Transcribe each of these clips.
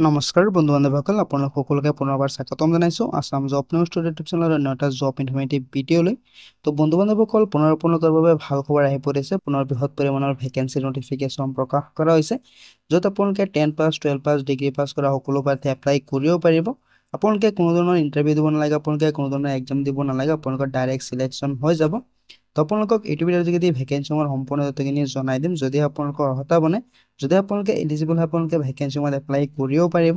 নমস্কাৰ বন্ধু বান্ধৱসকল আপোনালোক সকলোকে পুনৰবাৰ স্বাগতম জনাইছো আসাম জব নিউজ ইউটিউব চেনেলৰ অন্য এটা জব ইনফৰমেটিভ ভিডিঅ'লৈ। তো বন্ধু বান্ধৱসকল পুনৰ আপোনালোকৰ বাবে ভাল খবৰ আহি পৰিছে। পুনৰ বৃহৎ পৰিমাণৰ ভেকেঞ্চি নটিফিকেশ্যন প্ৰকাশ কৰা হৈছে, য'ত আপোনালোকে 10 পাছ 12 পাছ ডিগ্ৰী পাছ কৰা সকলো প্ৰাৰ্থী এপ্লাই কৰিব পাৰিব। আপোনালোকে কোনো ধৰণৰ ইণ্টাৰভিউ দিব নালাগে, আপোনালোকে কোনো ধৰণৰ এক্সাম দিব নালাগে, আপোনালোকৰ ডাইৰেক্ট চিলেকশ্যন হৈ যাব। তো আপোনালোকক এইটো ভিডিঅ'ৰ যোগেদি ভেকেঞ্চিসমূহৰ সম্পূৰ্ণ তথ্যখিনি জনাই দিম। যদি আপোনালোকৰ অৰ্হতা বনে, যদি আপোনালোকে এলিজিবল হয়, আপোনালোকে ভেকেঞ্চিসমূহত এপ্লাই কৰিব পাৰিব।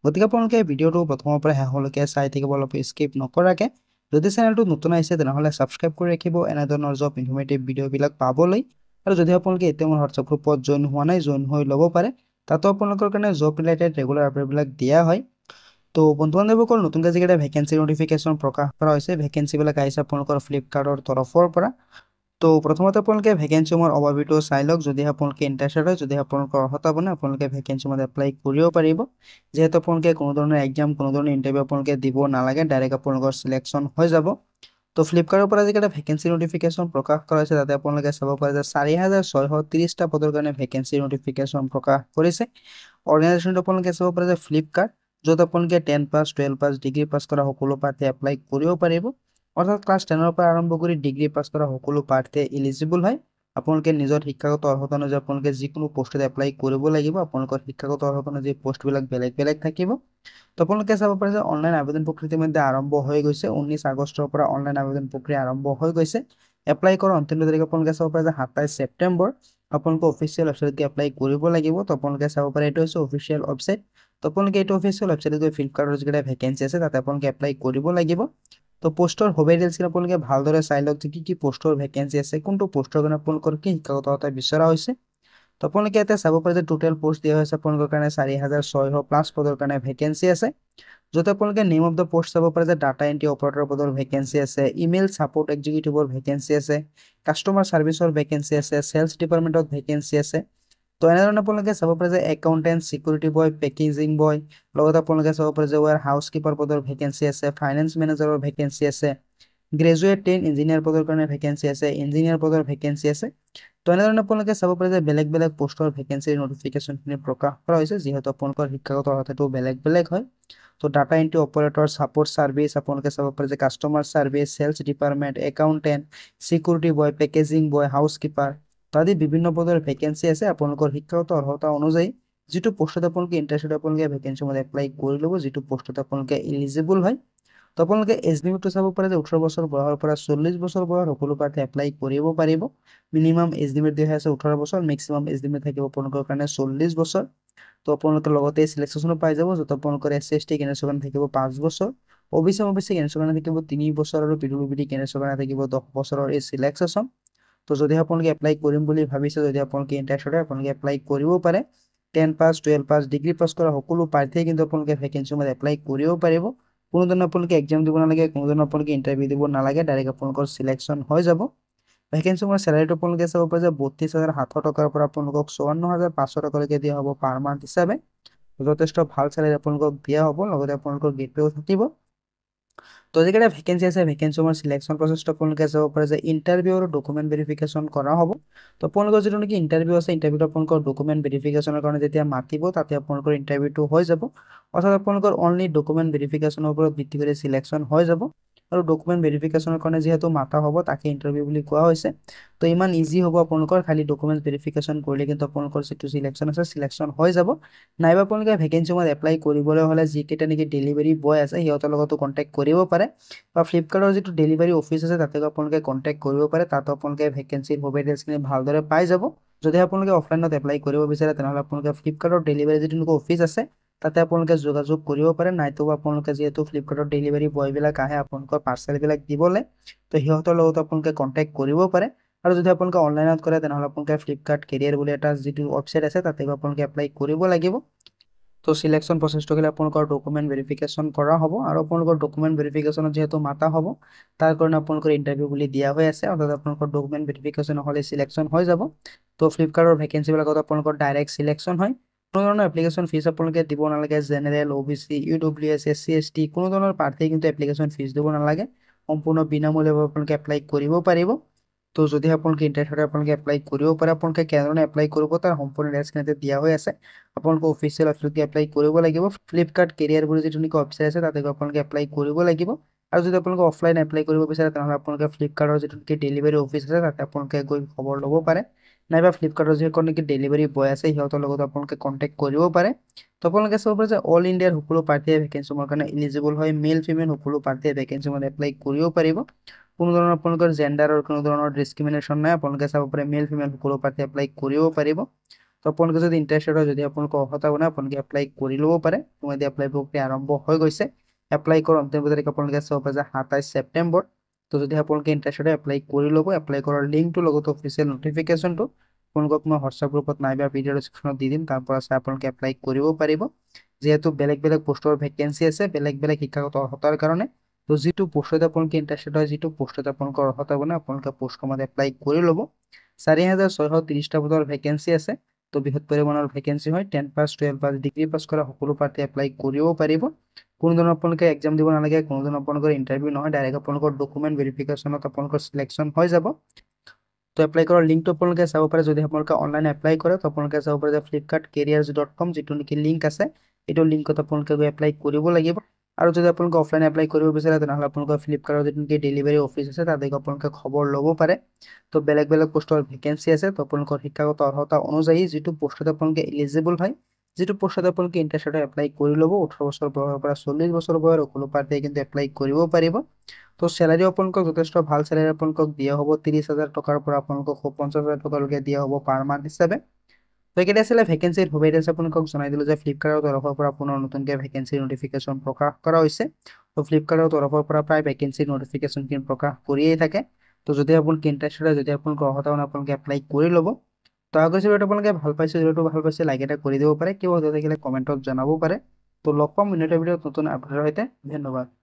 গতিকে আপোনালোকে ভিডিঅ'টো প্ৰথমৰ পৰা শেষলৈকে চাই থাকিব, অলপ স্কিপ নকৰাকে। যদি চেনেলটো নতুন আহিছে তেনেহ'লে ছাবস্ক্ৰাইব কৰি ৰাখিব এনেধৰণৰ জব ইনফৰমেটিভ ভিডিঅ'বিলাক পাবলৈ। আৰু যদি আপোনালোকে এতিয়া মোৰ হোৱাটছআপ গ্ৰুপত জইন হোৱা নাই, জইন হৈ ল'ব পাৰে। তাতো আপোনালোকৰ কাৰণে জব ৰিলেটেড ৰেগুলাৰ আপডেটবিলাক দিয়া হয়। তো বন্ধু বান্ধৱসকল, নতুনকৈ যিকেইটা ভেকেঞ্চি নটিফিকেশ্যন প্ৰকাশ কৰা হৈছে, ভেকেঞ্চিবিলাক আহিছে আপোনালোকৰ ফ্লিপকাৰ্টৰ তৰফৰ পৰা। তো প্ৰথমতে আপোনালোকে ভেকেঞ্চিসমূহৰ অভাৰভিউটো চাই লওক। যদি আপোনালোকে ইণ্টাৰেষ্টেড হয়, যদি আপোনালোকৰ অৰ্হতা বনে, আপোনালোকে ভেকেঞ্চিসমূহত এপ্লাই কৰিব পাৰিব। যিহেতু আপোনালোকে কোনো ধৰণৰ এক্সাম, কোনো ধৰণৰ ইণ্টাৰভিউ আপোনালোকে দিব নালাগে, ডাইৰেক্ট আপোনালোকৰ চিলেকশ্যন হৈ যাব। তো ফ্লিপকাৰ্টৰ পৰা যিকেইটা ভেকেঞ্চি নটিফিকেশ্যন প্ৰকাশ কৰা হৈছে, তাতে আপোনালোকে চাব পাৰে যে 4630টা পদৰ কাৰণে ভেকেঞ্চি নটিফিকেশ্যন প্ৰকাশ কৰিছে। অৰ্গেনাইজেশ্যনটো আপোনালোকে চাব পাৰে যে ফ্লিপকাৰ্ট, য'ত আপোনালোকে 10 পাছ 12 পাছ ডিগ্ৰী পাছ কৰা সকলো প্ৰাৰ্থী এপ্লাই কৰিব পাৰিব। অৰ্থাৎ ক্লাছ 10ৰ পৰা আৰম্ভ কৰি ডিগ্ৰী পাছ কৰা সকলো প্ৰাৰ্থীয়ে এলিজিবল হয়। আপোনালোকে নিজৰ শিক্ষাগত অৰ্হতা অনুযায়ী আপোনালোকে যিকোনো পোষ্টত এপ্লাই কৰিব লাগিব। আপোনালোকৰ শিক্ষাগত অৰ্হতা অনুযায়ী পোষ্টবিলাক বেলেগ বেলেগ থাকিব। তো আপোনালোকে চাব পাৰে যে অনলাইন আবেদন প্ৰক্ৰিয়া ইতিমধ্যে আৰম্ভ হৈ গৈছে। 19 আগষ্টৰ পৰা অনলাইন আবেদন প্ৰক্ৰিয়া আৰম্ভ হৈ গৈছে। এপ্লাই কৰাৰ অন্তিম তাৰিখ আপোনালোকে চাব পাৰে যে 27 ছেপ্টেম্বৰ। আপোনালোকে অফিচিয়েল ৱেবছাইটত এপ্লাই কৰিব লাগিব। তো আপোনালোকে চাব পাৰে এইটো হৈছে অফিচিয়েল ৱেবছাইট। তো আপোনালোকে এইটো অফিচিয়েল ৱেবছাইটত গৈ ফ্লিপকাৰ্টৰ যিকেইটা ভেকেঞ্চি আছে তাতে আপোনালোকে এপ্লাই কৰিব লাগিব। তো পোষ্টৰ হবি ডিটেইলছখিনি আপোনালোকে ভালদৰে চাই লওক যে কি পোষ্টৰ ভেকেঞ্চি আছে, কোনটো পোষ্টৰ কাৰণে আপোনালোকৰ কি শিক্ষাগত অৰ্হতা বিচৰা হৈছে। তো আপোনালোকে ইয়াতে চাব পাৰে যে টোটেল পোষ্ট দিয়া হৈছে আপোনালোকৰ কাৰণে 4600 প্লাছ পদৰ কাৰণে ভেকেঞ্চি আছে। য'ত আপোনালোকে নেম অফ দ্য পোষ্ট চাব পাৰে যে ডাটা এন্ট্ৰি অপাৰেটৰ পদৰ ভেকেঞ্চি আছে, ইমেইল ছাপোৰ্ট এক্সিকিউটিভৰ ভেকেঞ্চি আছে, কাষ্টমাৰ ছাৰ্ভিচৰ ভেকেঞ্চি আছে, চেলছ ডিপাৰ্টমেণ্টত ভেকেঞ্চি আছে। তো এনেধৰণে আপোনালোকে চাব পাৰে যে একাউণ্টেণ্ট, চিকিউৰিটি বয়, পেকেজিং বয়, লগতে আপোনালোকে চাব পাৰে যে ৱেয়াৰ হাউচ কিপাৰ পদৰ ভেকেঞ্চি আছে, ফাইনেন্স মেনেজাৰৰ ভেকেঞ্চি আছে, গ্ৰেজুৱেট 10 ইঞ্জিনিয়াৰ পদৰ কাৰণে ভেকেঞ্চি আছে, ইঞ্জিনিয়াৰ পদৰ ভেকেঞ্চি আছে। তো এনেধৰণে আপোনালোকে চাব পাৰে যে বেলেগ বেলেগ পোষ্টৰ ভেকেঞ্চিৰ নটিফিকেশ্যনখিনি প্ৰকাশ কৰা হৈছে, যিহেতু আপোনালোকৰ শিক্ষাগত অৰ্হতাটো বেলেগ বেলেগ হয়। তো data entry operator, support service, আপোনালোকে চাব পাৰে যে customer service, sales department, accountant, security boy, packaging boy, housekeeper আদি বিভিন্ন পদৰ ভেকেঞ্চি আছে। আপোনালোকৰ শিক্ষাগত অৰ্হতা অনুযায়ী যিটো পোষ্টত আপোনালোকে ইণ্টাৰেষ্টেড, আপোনালোকে ভেকেঞ্চিসমূহত এপ্লাই কৰি ল'ব, যিটো পোষ্টত আপোনালোকে এলিজিবল হয়। তো আপোনালোকে এজ লিমিটটো চাব পাৰে যে 18 বছৰ বয়সৰ পৰা 40 বছৰ বয়স সকলো প্ৰাৰ্থী এপ্লাই কৰিব পাৰিব। মিনিমাম এজ লিমিট দিয়া হৈছে 18 বছৰ, মেক্সিমাম এজ লিমিট থাকিব আপোনালোকৰ কাৰণে 40 বছৰ। তো আপোনালোকে লগতে চিলেকশ্যনো পাই যাব, য'ত আপোনালোকৰ SC/ST কেনেছৰ কাৰণে থাকিব 5 বছৰ, OBC কেনেছৰ কাৰণে থাকিব 3 বছৰ, আৰু PWBD কেনেছৰ কাৰণে থাকিব 10 বছৰৰ এই চিলেকশ্যন। তো যদি আপোনালোকে এপ্লাই কৰিম বুলি ভাবিছে, যদি আপোনালোকে ইণ্টাৰেষ্টেড হয়, আপোনালোকে এপ্লাই কৰিব পাৰে। 10 পাছ 12 পাছ ডিগ্ৰী পাছ কৰা সকলো প্ৰাৰ্থীয়ে কিন্তু আপোনালোকে ভেকেঞ্চিসমূহত এপ্লাই কৰিব পাৰিব। কোনো ধৰণৰ আপোনালোকে এক্সাম দিব নালাগে, কোনো ধৰণৰ আপোনালোকে ইণ্টাৰভিউ দিব নালাগে, ডাইৰেক্ট আপোনালোকৰ চিলেকশ্যন হৈ যাব। ভেকেঞ্চিসমূহৰ চেলাৰীটো আপোনালোকে চাব পাৰে যে 32,700 টকাৰ পৰা আপোনালোকক 54,500 টকালৈকে দিয়া হ'ব পাৰ মান্থ হিচাপে। যথেষ্ট ভাল চেলাৰী আপোনালোকক দিয়া হ'ব, লগতে আপোনালোকৰ গেটৱেও থাকিব। তো যিকেইটা ভেকেঞ্চি আছে, ভেকেঞ্চিসমূহৰ চিলেকশ্যন প্ৰচেছটো আপোনালোকে চাব পাৰে যে ইণ্টাৰভিউ আৰু ডকুমেণ্ট ভেৰিফিকেশ্যন কৰা হ'ব। তো আপোনালোকৰ যিটো নেকি ইণ্টাৰভিউ আছে, ইণ্টাৰভিউটো আপোনালোকৰ ডকুমেণ্ট ভেৰিফিকেশ্যনৰ কাৰণে যেতিয়া মাতিব, তাতে আপোনালোকৰ ইণ্টাৰভিউটো হৈ যাব। অৰ্থাৎ আপোনালোকৰ অনলি ডকুমেণ্ট ভেৰিফিকেশ্যনৰ ওপৰত ভিত্তি কৰি চিলেকশ্যন হৈ যাব। আৰু ডকুমেণ্ট ভেৰিফিকেশ্যনৰ কাৰণে যিহেতু মাতা হ'ব, তাকে ইণ্টাৰভিউ বুলি কোৱা হৈছে। তো ইমান ইজি হ'ব আপোনালোকৰ, খালি ডকুমেণ্ট ভেৰিফিকেশ্যন কৰিলে কিন্তু আপোনালোকৰ যিটো চিলেকশ্যন আছে, চিলেকশ্যন হৈ যাব। নাইবা আপোনালোকে ভেকেঞ্চিসমূহত এপ্লাই কৰিবলৈ হ'লে যিকেইটা নেকি ডেলিভাৰী বয় আছে, সিহঁতৰ লগতো কণ্টেক্ট কৰিব পাৰে, বা ফ্লিপকাৰ্টৰ যিটো ডেলিভাৰী অফিচ আছে তাতে আপোনালোকে কণ্টেক্ট কৰিব পাৰে। তাতো আপোনালোকে ভেকেঞ্চিৰ ডিটেইলছখিনি ভালদৰে পাই যাব। যদি আপোনালোকে অফলাইনত এপ্লাই কৰিব বিচাৰে, তেনেহ'লে আপোনালোকে ফ্লিপকাৰ্টৰ ডেলিভাৰী যিটো নেকি অফিচ আছে তাতে আপোনালোকে যোগাযোগ কৰিব পাৰে। নাইতো আপোনালোকে যিহেতু ফ্লিপকাৰ্টৰ ডেলিভাৰী বয়বিলাক আহে আপোনালোকৰ পাৰ্চেলবিলাক দিবলৈ, তো সিহঁতৰ লগত আপোনালোকে কণ্টেক্ট কৰিব পাৰে। আৰু যদি আপোনালোকে অনলাইনত কৰে, তেনেহ'লে আপোনালোকে ফ্লিপকাৰ্ট কেৰিয়াৰ বুলি এটা যিটো ৱেবছাইট আছে তাতে আপোনালোকে এপ্লাই কৰিব লাগিব। তো চিলেকশ্যন প্ৰচেছটো হ'লে আপোনালোকৰ ডকুমেণ্ট ভেৰিফিকেশ্যন কৰা হ'ব, আৰু আপোনালোকৰ ডকুমেণ্ট ভেৰিফিকেশ্যনত যিহেতু মাতা হ'ব, তাৰ কাৰণে আপোনালোকৰ ইণ্টাৰভিউ বুলি দিয়া হৈ আছে। অৰ্থাৎ আপোনালোকৰ ডকুমেণ্ট ভেৰিফিকেশ্যন হ'লে চিলেকশ্যন হৈ যাব। তো ফ্লিপকাৰ্টৰ ভেকেঞ্চিবিলাকত আপোনালোকৰ ডাইৰেক্ট চিলেকশ্যন হয়। কোনো ধৰণৰ এপ্লিকেশ্যন ফিজ আপোনালোকে দিব নালাগে। জেনেৰেল, OBC, EWS, SC/ST কোনো ধৰণৰ প্ৰাৰ্থীয়ে কিন্তু এপ্লিকেশ্যন ফিজ দিব নালাগে। সম্পূৰ্ণ বিনামূলীয়াভাৱে আপোনালোকে এপ্লাই কৰিব পাৰিব। তো যদি আপোনালোকে ইণ্টাৰেষ্টেড আপোনালোকে এপ্লাই কৰিব পাৰে। আপোনালোকে কেনেধৰণে এপ্লাই কৰিব তাৰ সম্পূৰ্ণ ডিটেইলছ দিয়া হৈ আছে। আপোনালোকে অফিচিয়েল ৱেবছাইটত এপ্লাই কৰিব লাগিব। ফ্লিপকাৰ্ট কেৰিয়াৰ বুলি যিটো নেকি ৱেবছাইট আছে তাতে গৈ আপোনালোকে এপ্লাই কৰিব লাগিব। আৰু যদি আপোনালোকে অফলাইন এপ্লাই কৰিব বিচাৰে তেনেহ'লে আপোনালোকে ফ্লিপকাৰ্টৰ যিটো নেকি ডেলিভাৰী অফিচ আছে তাতে আপোনালোকে গৈ খবৰ ল'ব পাৰে, নাইবা ফ্লিপকাৰ্টৰ যিসকল নেকি ডেলিভাৰী বয় আছে সিহঁতৰ লগত আপোনালোকে কণ্টেক্ট কৰিব পাৰে। তো আপোনালোকে চাব পাৰে যে অল ইণ্ডিয়াৰ সকলো প্ৰাৰ্থীয়ে ভেকেঞ্চিৰ কাৰণে এলিজিবল হয়। মেল ফিমেল সকলো প্ৰাৰ্থীয়ে ভেকেঞ্চিৰ এপ্লাই কৰিব পাৰিব। কোনো ধৰণৰ আপোনালোকৰ জেণ্ডাৰৰ কোনো ধৰণৰ ডিছক্ৰিমিনেশ্যন নাই। আপোনালোকে চাব পাৰে মেল ফিমেল সকলো প্ৰাৰ্থীয়ে এপ্লাই কৰিব পাৰিব। তো আপোনালোকে যদি ইণ্টাৰেষ্টেড হয়, যদি আপোনালোকৰ অৰ্হতা বনায় আপোনালোকে এপ্লাই কৰি ল'ব পাৰে। তোমাদেৰ এপ্লাই প্ৰক্ৰিয়া আৰম্ভ হৈ গৈছে। এপ্লাই কৰাৰ অন্তিম তাৰিখ আপোনালোকে চাব পাৰে যে 27 ছেপ্টেম্বৰ। তো যদি আপোনালোকে ইণ্টাৰেষ্টেড হয় এপ্লাই কৰি ল'ব। এপ্লাই কৰাৰ লিংকটো লগত অফিচিয়েল নটিফিকেশ্যনটো আপোনালোকক মই হোৱাটছআপ গ্ৰুপত নাইবা ভিডিঅ' ডেছক্ৰিপশ্যনত দি দিম, তাৰ পৰা চাই আপোনালোকে এপ্লাই কৰিব পাৰিব। যেহেতু বেলেগ বেলেগ পোষ্টৰ ভেকেঞ্চি আছে বেলেগ বেলেগ শিক্ষাগত অৰ্হতাৰ কাৰণে, তো যিটো পোষ্টত আপোনালোকে ইণ্টাৰেষ্টেড হয়, যিটো পোষ্টত আপোনালোকৰ অৰ্হতা বনে আপোনালোকে পোষ্টখনত এপ্লাই কৰি ল'ব। 4630টা পদৰ ভেকেঞ্চি আছে। তো বৃহৎ পৰিমাণৰ ভেকেঞ্চি হয়। 10 পাছ 12 পাছ ডিগ্ৰী পাছ কৰা সকলো প্ৰাৰ্থী এপ্লাই কৰিব পাৰিব। কোনো ধৰণৰ আপোনালোকে এক্সাম দিব নালাগে, কোনো ধৰণৰ আপোনালোকৰ ইণ্টাৰভিউ নহয়, ডাইৰেক্ট আপোনালোকৰ ডকুমেণ্ট ভেৰিফিকেশ্যনত আপোনালোকৰ চিলেকশ্যন হৈ যাব। তো এপ্লাই কৰাৰ লিংকটো আপোনালোকে চাব পাৰে। যদি আপোনালোকে অনলাইন এপ্লাই কৰে তো আপোনালোকে চাব পাৰে যে flipkartcareers.com যিটো নেকি লিংক আছে এইটো লিংকত আপোনালোকে গৈ এপ্লাই কৰিব লাগিব। আৰু যদি আপোনালোকে অফলাইন এপ্লাই কৰিব বিচাৰে তেনেহ'লে আপোনালোকৰ ফ্লিপকাৰ্টৰ যিটো নেকি ডেলিভাৰী অফিচ আছে তাতে আপোনালোকে খবৰ ল'ব পাৰে। তো বেলেগ বেলেগ পোষ্টৰ ভেকেঞ্চি আছে। তো আপোনালোকৰ শিক্ষাগত অৰ্হতা অনুযায়ী যিটো পোষ্টত আপোনালোকে এলিজিবল হয়, যিটো পোষ্টত আপোনালোকে ইণ্টাৰেষ্টেড হয় এপ্লাই কৰি ল'ব। 18 বছৰ বয়সৰ পৰা 40 বছৰ বয়সৰ সকলো প্ৰাৰ্থীয়ে কিন্তু এপ্লাই কৰিব পাৰিব। তো চেলাৰী আপোনালোকক যথেষ্ট ভাল চেলাৰী আপোনালোকক দিয়া হ'ব। 30,000 টকাৰ পৰা আপোনালোকক 50,000 টকালৈকে দিয়া হ'ব পাৰ মান্থ হিচাপে। তো এইকেইটা আছিলে ভেকেঞ্চিৰ সুবিধা আপোনালোকক জনাই দিলোঁ যে ফ্লিপকাৰ্টৰ তৰফৰ পৰা পুনৰ নতুনকৈ ভেকেঞ্চিৰ নটিফিকেশ্যন প্ৰকাশ কৰা হৈছে। তো ফ্লিপকাৰ্টৰ তৰফৰ পৰা প্ৰায় ভেকেঞ্চিৰ নটিফিকেশ্যনখিনি প্ৰকাশ কৰিয়েই থাকে। তো যদি আপোনালোকে ইণ্টাৰেষ্টেড হয়, যদি আপোনালোকৰ অৰ্হতা মানে আপোনালোকে এপ্লাই কৰি ল'ব। তো আগৰ ভিডিঅ'টো আপোনালোকে ভাল পাইছে, ভিডিঅ'টো ভাল পাইছে লাইক এটা কৰি দিব পাৰে, কিবা থাকিলে কমেণ্টত জনাব পাৰে। তো লগ পাম উন্নত ভিডিঅ'ত নতুন আপডেটৰ সৈতে। ধন্যবাদ।